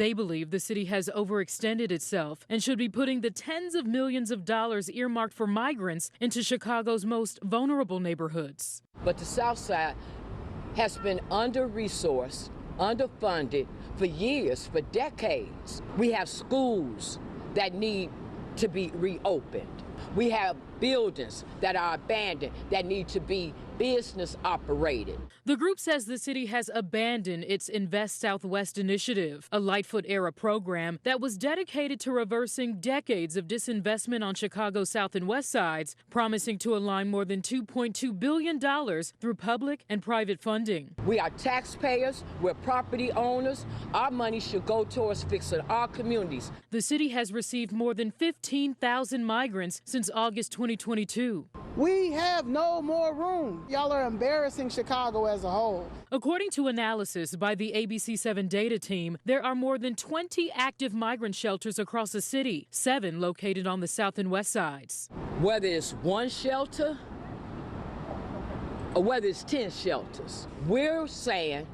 they believe the city has overextended itself and should be putting the tens of millions of dollars earmarked for migrants into Chicago's most vulnerable neighborhoods. But the South Side has been under-resourced, underfunded for years, for decades. We have schools that need to be reopened. We have buildings that are abandoned that need to be business operated. The group says the city has abandoned its Invest Southwest initiative, a Lightfoot-era program that was dedicated to reversing decades of disinvestment on Chicago's South and West sides, promising to align more than $2.2 billion through public and private funding. We are taxpayers, we're property owners. Our money should go towards fixing our communities. The city has received more than 15,000 migrants since August 2022. We have no more room. Y'all are embarrassing Chicago as a whole. According to analysis by the ABC7 data team, there are more than 20 active migrant shelters across the city, 7 located on the South and West sides. Whether it's one shelter or whether it's 10 shelters, we're saying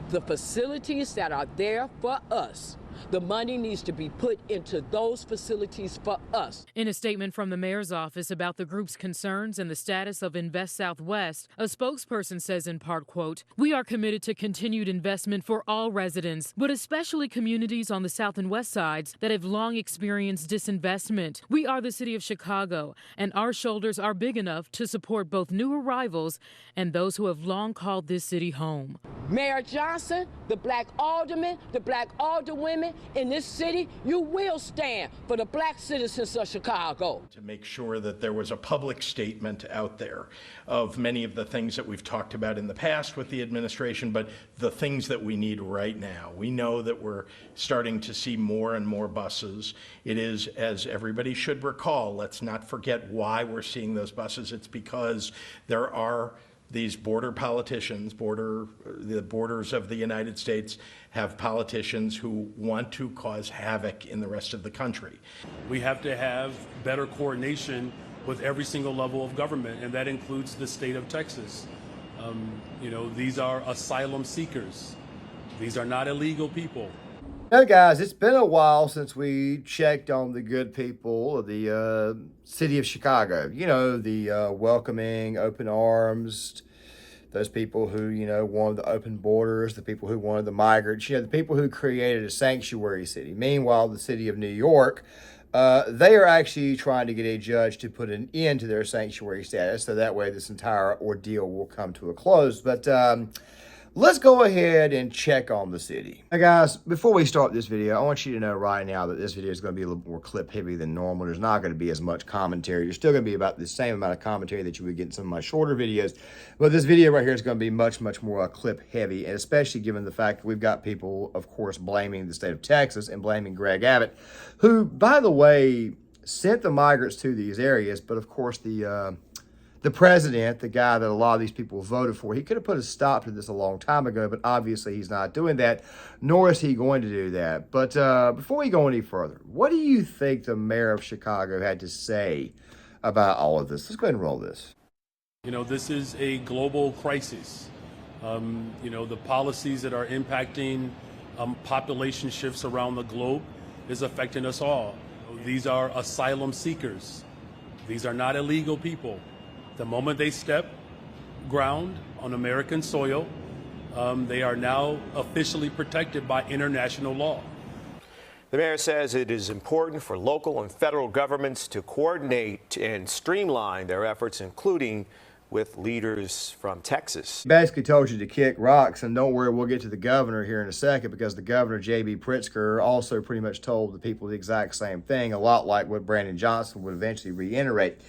the facilities that are there for us, the money needs to be put into those facilities for us. In a statement from the mayor's office about the group's concerns and the status of Invest Southwest, a spokesperson says in part, quote, "We are committed to continued investment for all residents, but especially communities on the South and West sides that have long experienced disinvestment. We are the city of Chicago, and our shoulders are big enough to support both new arrivals and those who have long called this city home." Mayor Johnson, the black aldermen, the black alderwomen in this city, you will stand for the black citizens of Chicago. To make sure that there was a public statement out there of many of the things that we've talked about in the past with the administration, but the things that we need right now. We know that we're starting to see more and more buses. It is, as everybody should recall, let's not forget why we're seeing those buses. It's because there are these border politicians, the borders of the United States have politicians who want to cause havoc in the rest of the country. We have to have better coordination with every single level of government, and that includes the state of Texas. These are asylum seekers. These are not illegal people. Now, guys, it's been a while since we checked on the good people of the city of Chicago. You know, the welcoming, open arms, those people who, wanted the open borders, the people who wanted the migrants, the people who created a sanctuary city. Meanwhile, the city of New York, they are actually trying to get a judge to put an end to their sanctuary status, so that way this entire ordeal will come to a close. But let's go ahead and check on the city. Now, guys, before we start this video, I want you to know right now that this video is going to be a little more clip heavy than normal. There's not going to be as much commentary. There's still going to be about the same amount of commentary that you would get in some of my shorter videos. But this video right here is going to be much, much more clip heavy, and especially given the fact that we've got people, of course, blaming the state of Texas and blaming Greg Abbott, who, by the way, sent the migrants to these areas. But, of course, the president, the guy that a lot of these people voted for, he could have put a stop to this a long time ago, but obviously he's not doing that, nor is he going to do that. But before we go any further, what do you think the mayor of Chicago had to say about all of this? Let's go ahead and roll this. This is a global crisis. The policies that are impacting population shifts around the globe is affecting us all. These are asylum seekers. These are not illegal people. The moment they step ground on American soil, they are now officially protected by international law. The mayor says it is important for local and federal governments to coordinate and streamline their efforts, including with leaders from Texas. Basically told you to kick rocks, and don't worry, we'll get to the governor here in a second, because the governor, J.B. Pritzker, also pretty much told the people the exact same thing, a lot like what Brandon Johnson would eventually reiterate.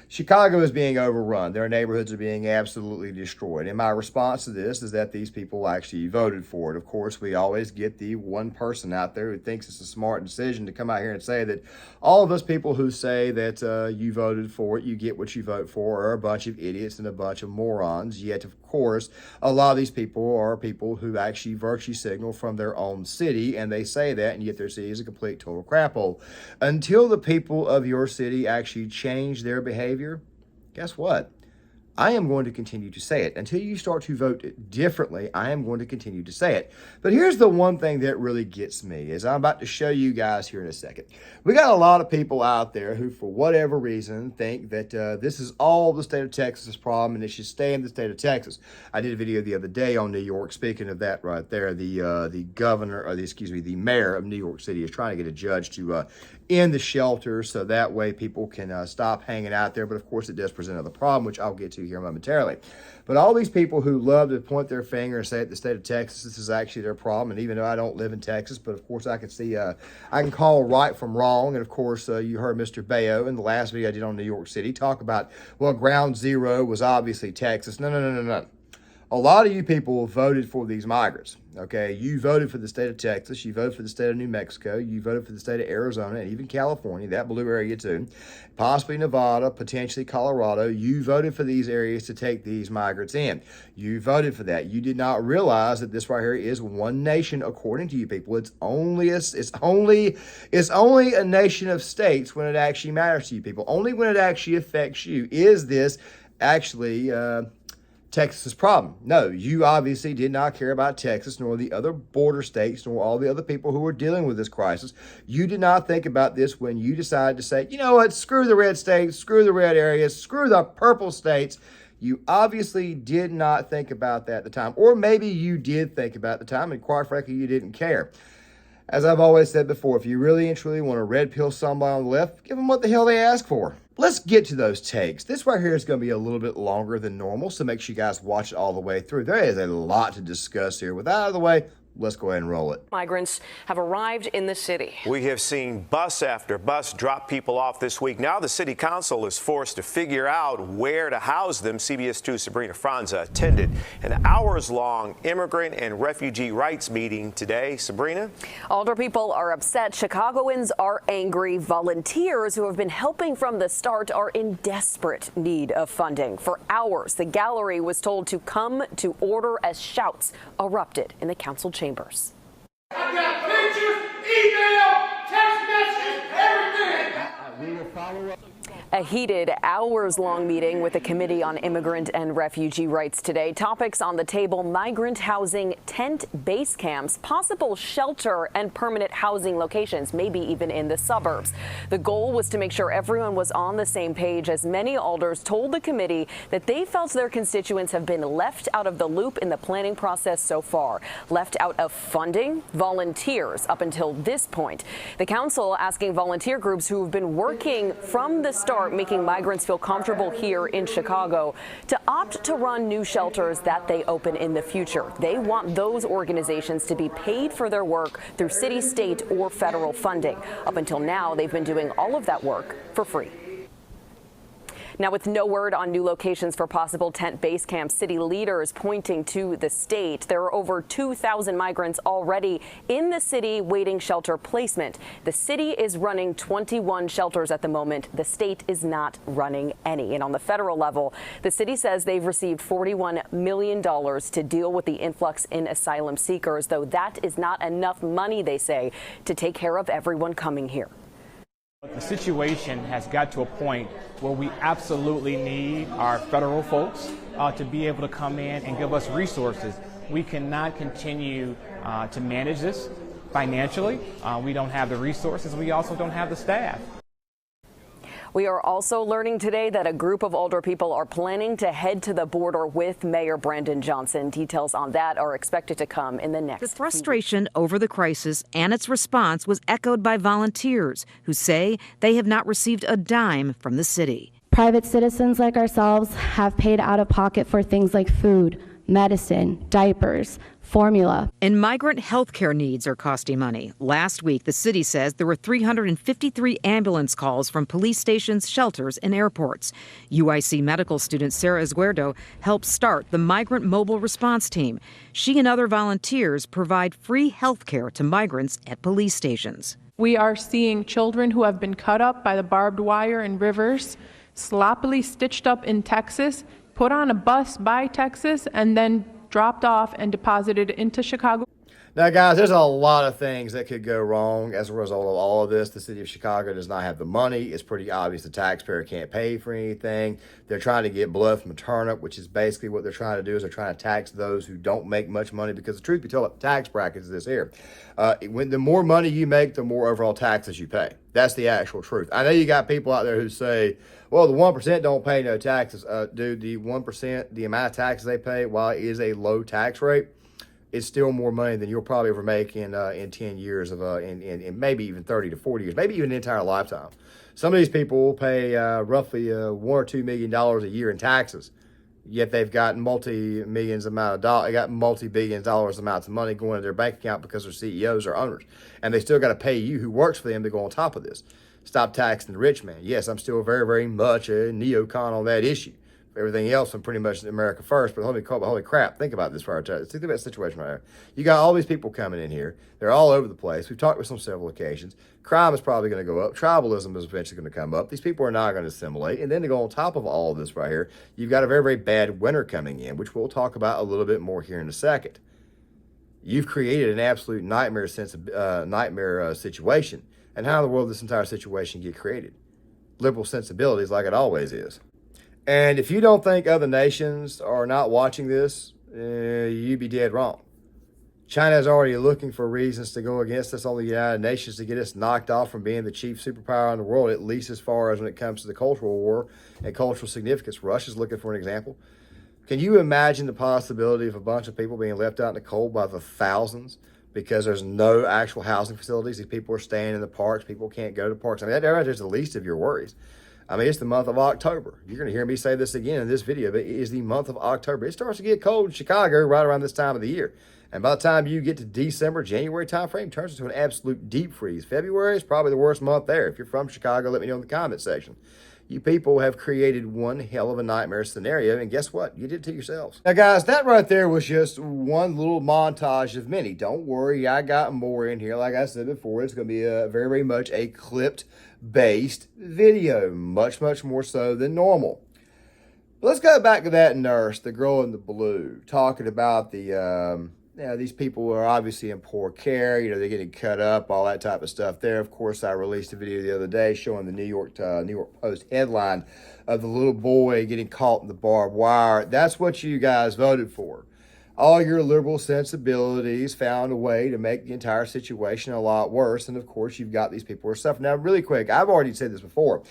Chicago is being overrun. Their neighborhoods are being absolutely destroyed. And my response to this is that these people actually voted for it. Of course, we always get the one person out there who thinks it's a smart decision to come out here and say that all of us people who say that you voted for it, you get what you vote for, are a bunch of idiots and a bunch of morons. Yet, of course, a lot of these people are people who actually virtue signal from their own city, and they say that, and yet their city is a complete total crap hole. Until the people of your city actually change their behavior, guess what? I am going to continue to say it. Until you start to vote differently, I am going to continue to say it. But here's the one thing that really gets me, is I'm about to show you guys here in a second. We got a lot of people out there who, for whatever reason, think that this is all the state of Texas's problem and it should stay in the state of Texas. I did a video the other day on New York. Speaking of that right there, the governor, or the mayor of New York City is trying to get a judge to end the shelters so that way people can stop hanging out there. But of course, it does present another problem, which I'll get to here momentarily. But all these people who love to point their finger and say at the state of Texas, this is actually their problem. And even though I don't live in Texas, but of course I can see, I can call right from wrong. And of course, you heard Mr. Bayo in the last video I did on New York City talk about, well, ground zero was obviously Texas. No. A lot of you people voted for these migrants, okay? You voted for the state of Texas. You voted for the state of New Mexico. You voted for the state of Arizona and even California, that blue area too, possibly Nevada, potentially Colorado. You voted for these areas to take these migrants in. You voted for that. You did not realize that this right here is one nation according to you people. It's only a nation of states when it actually matters to you people. Only when it actually affects you is this actually Texas's problem. No, you obviously did not care about Texas, nor the other border states, nor all the other people who are dealing with this crisis. You did not think about this when you decided to say, you know what, screw the red states, screw the red areas, screw the purple states. You obviously did not think about that at the time. Or maybe you did think about it at the time, and quite frankly, you didn't care. As I've always said before, if you really and truly want to red pill somebody on the left, give them what the hell they ask for. Let's get to those takes. This right here is going to be a little bit longer than normal, so make sure you guys watch it all the way through. There is a lot to discuss here. With that out of the way, let's go ahead and roll it. Migrants have arrived in the city. We have seen bus after bus drop people off this week. Now the city council is forced to figure out where to house them. CBS 2's Sabrina Franza attended an hours-long immigrant and refugee rights meeting today. Sabrina? Older people are upset. Chicagoans are angry. Volunteers who have been helping from the start are in desperate need of funding. For hours, the gallery was told to come to order as shouts erupted in the council chambers. I've got pictures, email, text messages, everything. We will follow up. A heated, hours-long meeting with the Committee on Immigrant and Refugee Rights today. Topics on the table: migrant housing, tent base camps, possible shelter and permanent housing locations, maybe even in the suburbs. The goal was to make sure everyone was on the same page, as many alders told the committee that they felt their constituents have been left out of the loop in the planning process so far. Left out of funding, volunteers up until this point. The council asking volunteer groups who have been working from the start, making migrants feel comfortable here in Chicago, to opt to run new shelters that they open in the future. They want those organizations to be paid for their work through city, state, or federal funding. Up until now, they've been doing all of that work for free. Now, with no word on new locations for possible tent base camps, city leaders pointing to the state. There are over 2,000 migrants already in the city waiting shelter placement. The city is running 21 shelters at the moment. The state is not running any. And on the federal level, the city says they've received $41 million to deal with the influx in asylum seekers, though that is not enough money, they say, to take care of everyone coming here. The situation has got to a point where we absolutely need our federal folks to be able to come in and give us resources. We cannot continue to manage this financially. We don't have the resources. We also don't have the staff. We are also learning today that a group of older people are planning to head to the border with Mayor Brandon Johnson. Details on that are expected to come in the next. The frustration over the crisis and its response was echoed by volunteers who say they have not received a dime from the city. Private citizens like ourselves have paid out of pocket for things like food, medicine, diapers, formula. And migrant health care needs are costing money. Last week, the city says there were 353 ambulance calls from police stations, shelters, and airports. UIC medical student Sarah Izquierdo helped start the Migrant Mobile Response Team. She and other volunteers provide free health care to migrants at police stations. We are seeing children who have been cut up by the barbed wire in rivers, sloppily stitched up in Texas, put on a bus by Texas, and then dropped off and deposited into Chicago. Now, guys, there's a lot of things that could go wrong as a result of all of this. The city of Chicago does not have the money. It's pretty obvious the taxpayer can't pay for anything. They're trying to get blood from a turnip, which is basically what they're trying to do is they're trying to tax those who don't make much money, because the truth be told, tax brackets is this here. When the more money you make, the more overall taxes you pay. That's the actual truth. I know you got people out there who say, well, the 1% don't pay no taxes. Dude, the 1%, the amount of taxes they pay, while it is a low tax rate, it's still more money than you'll probably ever make in 10 years of in maybe even 30 to 40 years, maybe even an entire lifetime. Some of these people pay roughly $1 or $2 million a year in taxes, yet they've got multi-billions dollars amounts of money going into their bank account because they're CEOs or owners, and they still got to pay you who works for them to go on top of this. Stop taxing the rich man. Yes, I'm still very, very much a neocon on that issue. Everything else, I'm pretty much America first, but holy crap, think about this for our time. Think about the situation right here. You got all these people coming in here. They're all over the place. We've talked with them on several occasions. Crime is probably going to go up. Tribalism is eventually going to come up. These people are not going to assimilate. And then to go on top of all of this right here, you've got a very, very bad winter coming in, which we'll talk about a little bit more here in a second. You've created an absolute nightmare situation. And how in the world did this entire situation get created? Liberal sensibilities, like it always is. And if you don't think other nations are not watching this, you'd be dead wrong. China is already looking for reasons to go against us on the United Nations to get us knocked off from being the chief superpower in the world, at least as far as when it comes to the cultural war and cultural significance. Russia's looking for an example. Can you imagine the possibility of a bunch of people being left out in the cold by the thousands because there's no actual housing facilities? These people are staying in the parks. People can't go to parks. I mean, that is the least of your worries. I mean, it's the month of October. You're going to hear me say this again in this video, but it is the month of October. It starts to get cold in Chicago right around this time of the year. And by the time you get to December, January timeframe, it turns into an absolute deep freeze. February is probably the worst month there. If you're from Chicago, let me know in the comment section. You people have created one hell of a nightmare scenario, and guess what? You did it to yourselves. Now, guys, that right there was just one little montage of many. Don't worry, I got more in here. Like I said before, it's going to be a very, very much a clipped-based video, much, much more so than normal. Let's go back to that nurse, the girl in the blue, talking about the these people are obviously in poor care. You know, they're getting cut up, all that type of stuff there. Of course, I released a video the other day showing the New York Post headline of the little boy getting caught in the barbed wire. That's what you guys voted for. All your liberal sensibilities found a way to make the entire situation a lot worse. And of course, you've got these people who are suffering. Now, really quick, I've already said this before.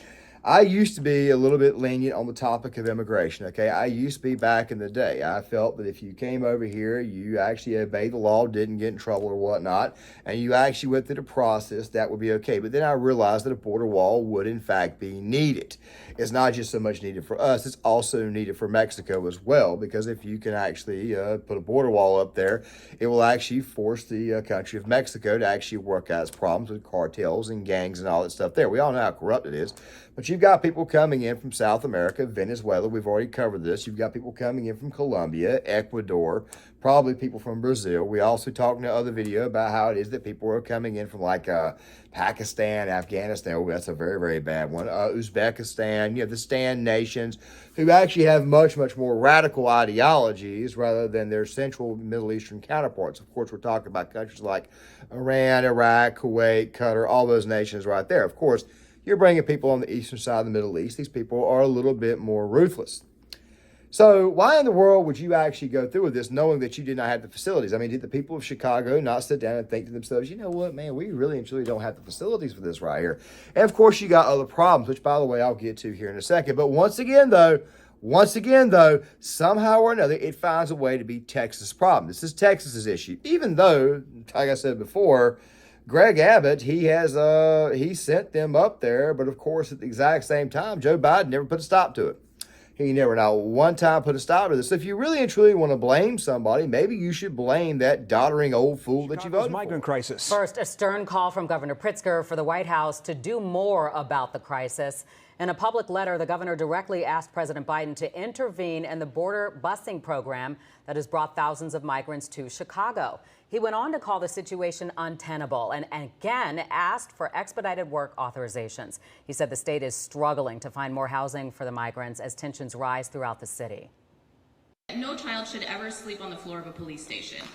I used to be a little bit lenient on the topic of immigration, okay? I used to be back in the day. I felt that if you came over here, you actually obeyed the law, didn't get in trouble or whatnot, and you actually went through the process, that would be okay. But then I realized that a border wall would, in fact, be needed. It's not just so much needed for us, it's also needed for Mexico as well, because if you can actually put a border wall up there, it will actually force the country of Mexico to actually work out its problems with cartels and gangs and all that stuff there. We all know how corrupt it is. But you've got people coming in from South America, Venezuela, we've already covered this. You've got people coming in from Colombia, Ecuador, probably people from Brazil. We also talked in another video about how it is that people are coming in from like Pakistan, Afghanistan. Oh, that's a very, very bad one. Uzbekistan, the Stan nations, who actually have much, much more radical ideologies rather than their central Middle Eastern counterparts. Of course, we're talking about countries like Iran, Iraq, Kuwait, Qatar, all those nations right there. Of course, you're bringing people on the eastern side of the Middle East. These people are a little bit more ruthless. So why in the world would you actually go through with this knowing that you did not have the facilities? I mean, did the people of Chicago not sit down and think to themselves, you know what, man, we really and truly don't have the facilities for this right here? And of course, you got other problems, which, by the way, I'll get to here in a second. But once again, though, somehow or another, it finds a way to be Texas' problem. This is Texas's issue, even though, like I said before, Greg Abbott, he sent them up there, but of course, at the exact same time, Joe Biden never put a stop to it. He never, not one time, put a stop to this. So if you really and truly want to blame somebody, maybe you should blame that doddering old fool that you voted for. Migrant crisis. First, a stern call from Governor Pritzker for the White House to do more about the crisis. In a public letter, the governor directly asked President Biden to intervene in the border busing program that has brought thousands of migrants to Chicago. He went on to call the situation untenable and again asked for expedited work authorizations. He said the state is struggling to find more housing for the migrants as tensions rise throughout the city. No child should ever sleep on the floor of a police station.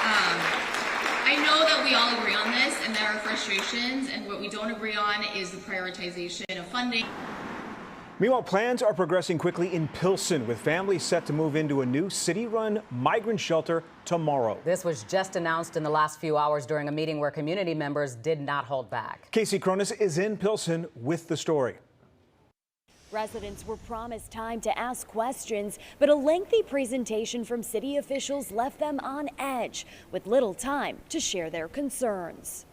I know that we all agree on this and there are frustrations, and what we don't agree on is the prioritization of funding. Meanwhile, plans are progressing quickly in Pilsen, with families set to move into a new city-run migrant shelter tomorrow. This was just announced in the last few hours during a meeting where community members did not hold back. Casey Cronus is in Pilsen with the story. Residents were promised time to ask questions, but a lengthy presentation from city officials left them on edge, with little time to share their concerns.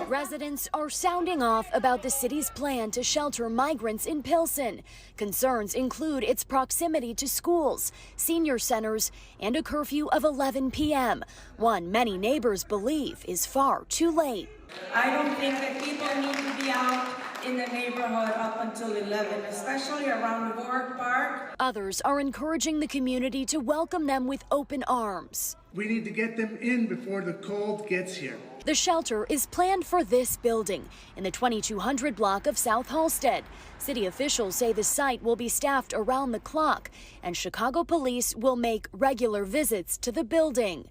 Residents are sounding off about the city's plan to shelter migrants in Pilsen. Concerns include its proximity to schools, senior centers, and a curfew of 11 p.m., one many neighbors believe is far too late. I don't think that people need to be out in the neighborhood up until 11, especially around Warwick Park. Others are encouraging the community to welcome them with open arms. We need to get them in before the cold gets here. The shelter is planned for this building in the 2200 block of South Halstead. City officials say the site will be staffed around the clock, and Chicago police will make regular visits to the building.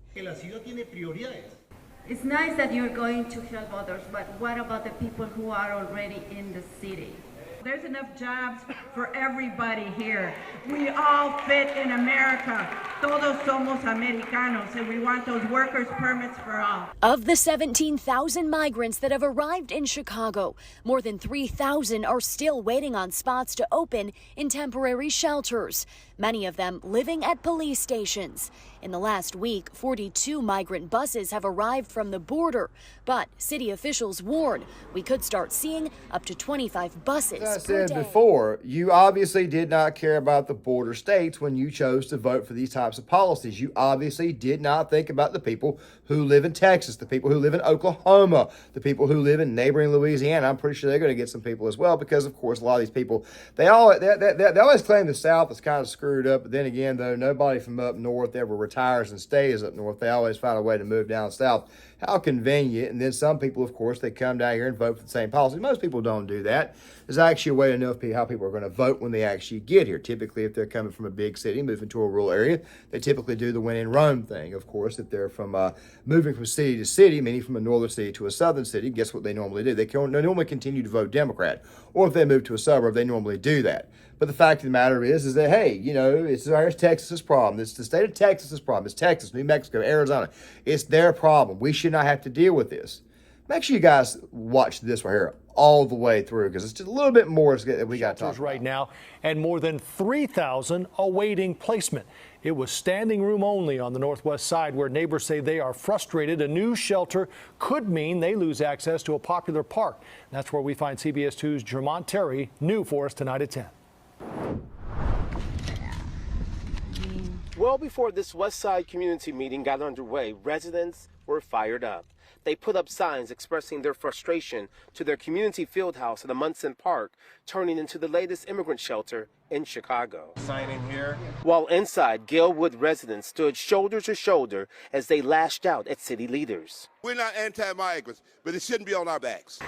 It's nice that you're going to help others, but what about the people who are already in the city? There's enough jobs for everybody here. We all fit in America. Todos somos americanos, and we want those workers' permits for all. Of the 17,000 migrants that have arrived in Chicago, more than 3,000 are still waiting on spots to open in temporary shelters, many of them living at police stations. In the last week, 42 migrant buses have arrived from the border, but city officials warn we could start seeing up to 25 buses As I said before, you obviously did not care about the border states when you chose to vote for these types of policies. You obviously did not think about the people who live in Texas, the people who live in Oklahoma, the people who live in neighboring Louisiana. I'm pretty sure they're going to get some people as well, because of course a lot of these people, they always claim the South is kind of screwed up, but then again, though, nobody from up north ever retires and stays up north. They always find a way to move down south. How convenient. And then some people, of course, they come down here and vote for the same policy. Most people don't do that. There's actually a way to know how people are going to vote when they actually get here. Typically, if they're coming from a big city, moving to a rural area, they typically do the when in Rome thing. Of course, if they're from moving from city to city, meaning from a northern city to a southern city, guess what they normally do? They normally continue to vote Democrat. Or if they move to a suburb, they normally do that. But the fact of the matter is that, hey, you know, it's Texas's problem. It's the state of Texas's problem. It's Texas, New Mexico, Arizona. It's their problem. We should not have to deal with this. Make sure you guys watch this right here all the way through, because it's just a little bit more that we got to talk about right now, and more than 3,000 awaiting placement. It was standing room only on the northwest side, where neighbors say they are frustrated. A new shelter could mean they lose access to a popular park. And that's where we find CBS 2's Jermont Terry, new for us tonight at 10. Well before this West Side community meeting got underway, residents were fired up. They put up signs expressing their frustration to their community field house at a Munson Park, turning into the latest immigrant shelter in Chicago. Sign in here. While inside, Galewood residents stood shoulder to shoulder as they lashed out at city leaders. We're not anti-migrants, but it shouldn't be on our backs.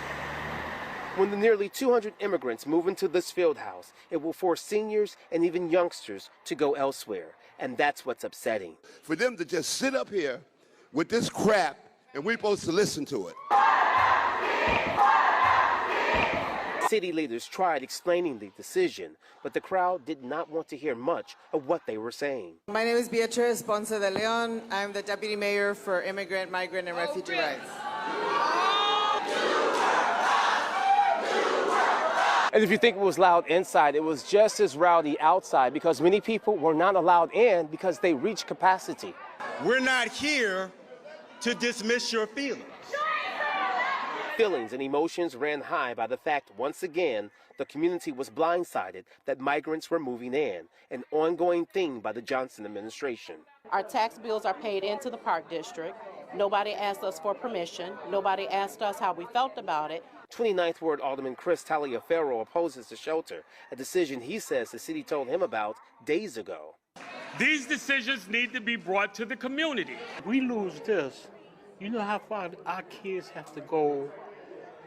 When the nearly 200 immigrants move into this field house, it will force seniors and even youngsters to go elsewhere. And that's what's upsetting. For them to just sit up here with this crap and we're supposed to listen to it. City leaders tried explaining the decision, but the crowd did not want to hear much of what they were saying. My name is Beatriz Ponce de Leon. I'm the Deputy Mayor for Immigrant, Migrant, and Refugee Rights. And if you think it was loud inside, it was just as rowdy outside, because many people were not allowed in because they reached capacity. We're not here to dismiss your feelings. Feelings and emotions ran high by the fact, once again, the community was blindsided that migrants were moving in, an ongoing theme by the Johnson administration. Our tax bills are paid into the Park District. Nobody asked us for permission. Nobody asked us how we felt about it. 29th Ward Alderman Chris Taliaferro opposes the shelter, a decision he says the city told him about days ago. These decisions need to be brought to the community. If we lose this, you know how far our kids have to go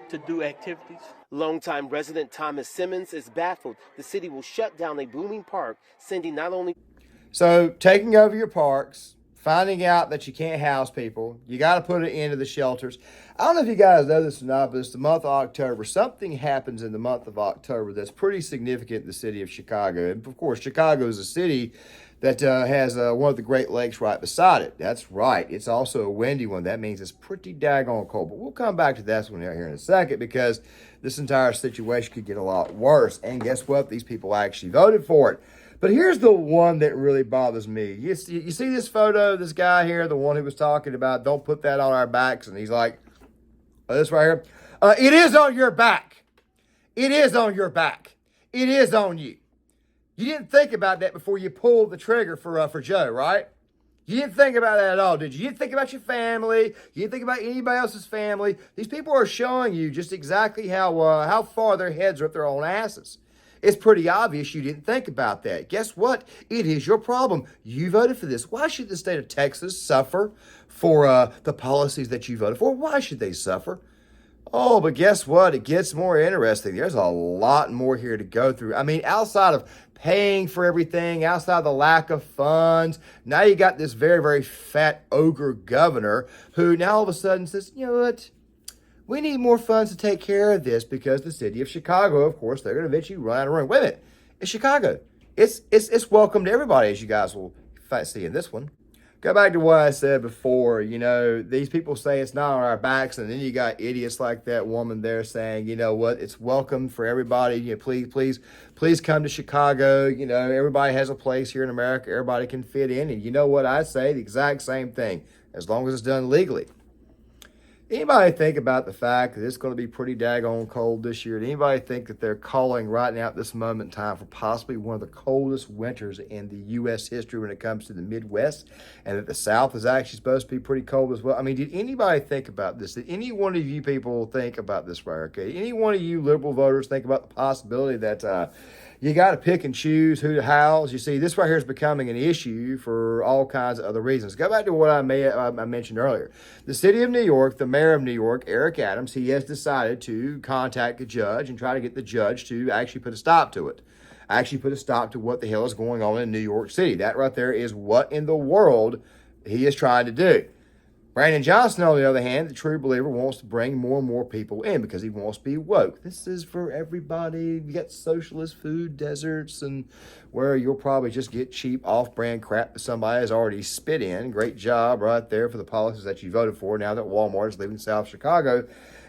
to do activities? Longtime resident Thomas Simmons is baffled the city will shut down a booming park, sending not only... So taking over your parks, finding out that you can't house people, you got to put an end to the shelters. I don't know if you guys know this or not, but it's the month of October. Something happens in the month of October that's pretty significant in the city of Chicago. And of course, Chicago is a city that has one of the Great Lakes right beside it. That's right. It's also a windy one. That means it's pretty daggone cold. But we'll come back to that one here in a second, because this entire situation could get a lot worse. And guess what? These people actually voted for it. But here's the one that really bothers me. You see this photo of this guy here, the one who was talking about don't put that on our backs, and he's like, oh, this right here. It is on your back. It is on your back. It is on you. You didn't think about that before you pulled the trigger for Joe, right? You didn't think about that at all, did you? You didn't think about your family. You didn't think about anybody else's family. These people are showing you just exactly how far their heads are up their own asses. It's pretty obvious you didn't think about that. Guess what? It is your problem. You voted for this. Why should the state of Texas suffer for the policies that you voted for? Why should they suffer? Oh, but guess what? It gets more interesting. There's a lot more here to go through. I mean, outside of paying for everything, outside of the lack of funds, now you got this very, very fat ogre governor who now all of a sudden says, you know what? We need more funds to take care of this, because the city of Chicago, of course, they're going to eventually run out of room. Wait a minute. It's Chicago. It's welcome to everybody, as you guys will see in this one. Go back to what I said before. You know, these people say it's not on our backs, and then you got idiots like that woman there saying, you know what, it's welcome for everybody. You know, please come to Chicago. You know, everybody has a place here in America. Everybody can fit in. And you know what I say? The exact same thing, as long as it's done legally. Anybody think about the fact that it's going to be pretty daggone cold this year? Did anybody think that they're calling right now at this moment in time for possibly one of the coldest winters in the U.S. history when it comes to the Midwest, and that the South is actually supposed to be pretty cold as well? I mean, did anybody think about this? Did any one of you people think about this, right? Okay, any one of you liberal voters think about the possibility that you got to pick and choose who to house? You see, this right here is becoming an issue for all kinds of other reasons. Go back to what I mentioned earlier. The city of New York, the mayor of New York, Eric Adams, he has decided to contact the judge and try to get the judge to actually put a stop to it. Actually put a stop to what the hell is going on in New York City. That right there is what in the world he is trying to do. Brandon Johnson, on the other hand, the true believer, wants to bring more and more people in because he wants to be woke. This is for everybody. You got socialist food deserts, and where you'll probably just get cheap off-brand crap that somebody has already spit in. Great job right there for the policies that you voted for now that Walmart is leaving South Chicago.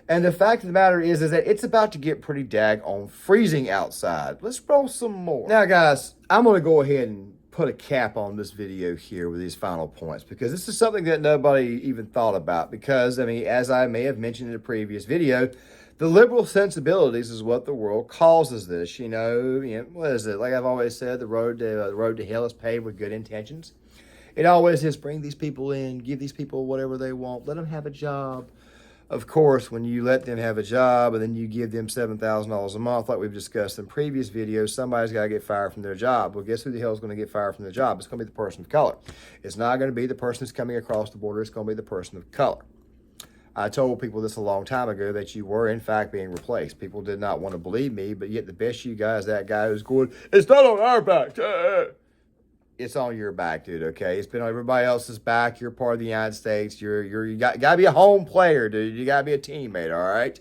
And the fact of the matter is that it's about to get pretty daggone freezing outside. Let's roll some more. Now, guys, I'm going to go ahead and put a cap on this video here with these final points, because this is something that nobody even thought about. Because, I mean, as I may have mentioned in a previous video, the liberal sensibilities is what the world causes this. You know, what is it? Like I've always said, the road to hell is paved with good intentions. It always is bring these people in, give these people whatever they want, let them have a job. Of course, when you let them have a job and then you give them $7,000 a month, like we've discussed in previous videos, somebody's got to get fired from their job. Well, guess who the hell is going to get fired from their job? It's going to be the person of color. It's not going to be the person who's coming across the border. It's going to be the person of color. I told people this a long time ago that you were, in fact, being replaced. People did not want to believe me, but yet the best you guys, that guy who's going, it's not on our back. It's on your back, dude, okay? It's been on everybody else's back. You're part of the United States. You got to be a home player, dude. You got to be a teammate, all right?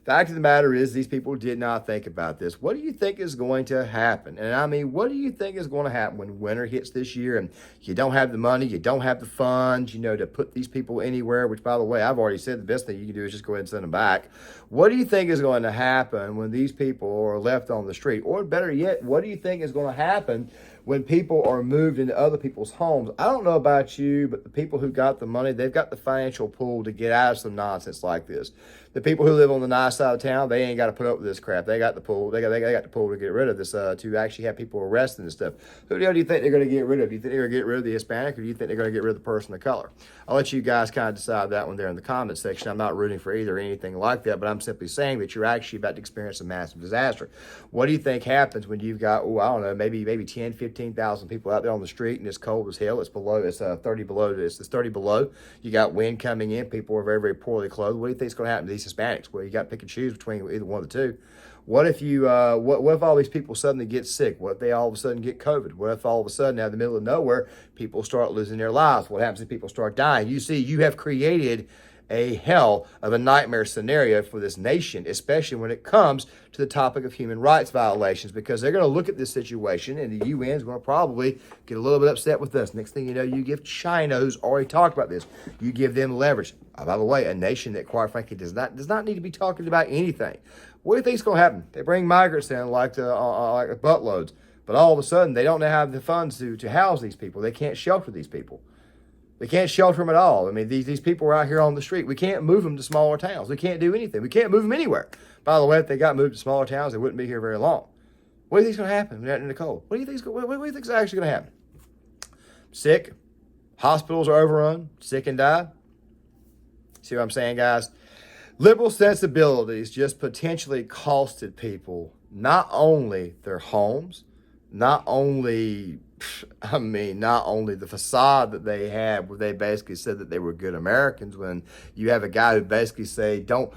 Fact of the matter is, these people did not think about this. What do you think is going to happen? And I mean, what do you think is going to happen when winter hits this year and you don't have the money, you don't have the funds, you know, to put these people anywhere, which, by the way, I've already said the best thing you can do is just go ahead and send them back. What do you think is going to happen when these people are left on the street? Or better yet, what do you think is going to happen when people are moved into other people's homes? I don't know about you, but the people who got the money, they've got the financial pool to get out of some nonsense like this. The people who live on the nice side of town, they ain't got to put up with this crap. They got the pool. They got the pool to get rid of this, to actually have people arrested and stuff. Who the hell do you think they're going to get rid of? Do you think they're going to get rid of the Hispanic, or do you think they're going to get rid of the person of color? I'll let you guys kind of decide that one there in the comment section. I'm not rooting for either or anything like that, but I'm simply saying that you're actually about to experience a massive disaster. What do you think happens when you've got, I don't know, maybe 10, 15 15,000 people out there on the street, and it's cold as hell. It's 30 below. It's 30 below. You got wind coming in. People are very, very poorly clothed. What do you think is going to happen to these Hispanics? Well, you got to pick and choose between either one of the two. What if what if all these people suddenly get sick? What if they all of a sudden get COVID? What if all of a sudden, out of the middle of nowhere, people start losing their lives? What happens if people start dying? You see, you have created a hell of a nightmare scenario for this nation, especially when it comes to the topic of human rights violations, because they're going to look at this situation and the UN is going to probably get a little bit upset with us. Next thing you know, you give China, who's already talked about this, you give them leverage. By the way, a nation that, quite frankly, does not need to be talking about anything. What do you think is going to happen? They bring migrants in like buttloads, but all of a sudden they don't have the funds to house these people. They can't shelter these people. They can't shelter them at all. I mean, these people are out here on the street. We can't move them to smaller towns. We can't do anything. We can't move them anywhere. By the way, if they got moved to smaller towns, they wouldn't be here very long. What do you think is going to happen when they're out in the cold? What do you think is actually going to happen? Sick. Hospitals are overrun. Sick and die. See what I'm saying, guys? Liberal sensibilities just potentially costed people not only their homes, not only the facade that they had, where they basically said that they were good Americans, when you have a guy who basically say, don't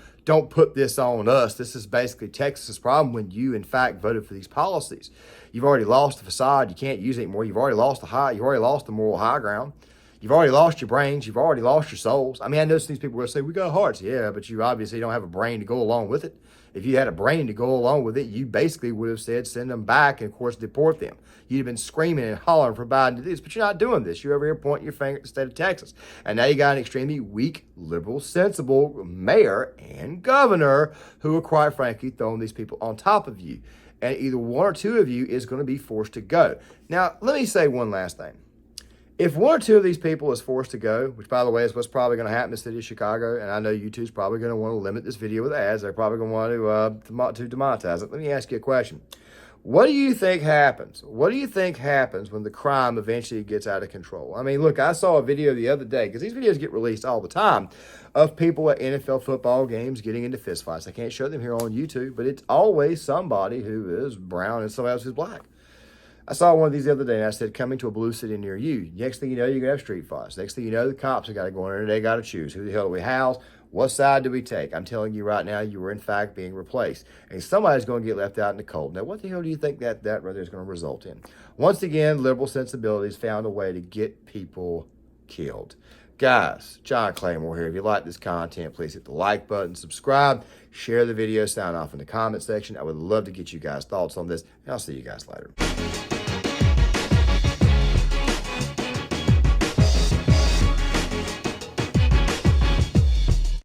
put this on us. This is basically Texas's problem, when you, in fact, voted for these policies. You've already lost the facade. You can't use it anymore. You've already lost the moral high ground. You've already lost your brains. You've already lost your souls. I mean, I know some of these people will say, we got hearts. Yeah, but you obviously don't have a brain to go along with it. If you had a brain to go along with it, you basically would have said, send them back and, of course, deport them. You'd have been screaming and hollering for Biden to do this, but you're not doing this. You're over here pointing your finger at the state of Texas. And now you got an extremely weak, liberal, sensible mayor and governor who are, quite frankly, throwing these people on top of you. And either one or two of you is going to be forced to go. Now, let me say one last thing. If one or two of these people is forced to go, which, by the way, is what's probably going to happen in the city of Chicago, and I know YouTube's probably going to want to limit this video with ads. They're probably going to want to demonetize it. Let me ask you a question. What do you think happens? What do you think happens when the crime eventually gets out of control? I mean, look, I saw a video the other day, because these videos get released all the time, of people at NFL football games getting into fistfights. I can't show them here on YouTube, but it's always somebody who is brown and somebody else who's black. I saw one of these the other day, and I said, coming to a blue city near you. Next thing you know, you're going to have street fights. Next thing you know, the cops have got to go in there, and they got to choose. Who the hell do we house? What side do we take? I'm telling you right now, you are, in fact, being replaced. And somebody's going to get left out in the cold. Now, what the hell do you think that rather is going to result in? Once again, liberal sensibilities found a way to get people killed. Guys, John Claymore here. If you like this content, please hit the like button, subscribe, share the video, sign off in the comment section. I would love to get you guys' thoughts on this, and I'll see you guys later.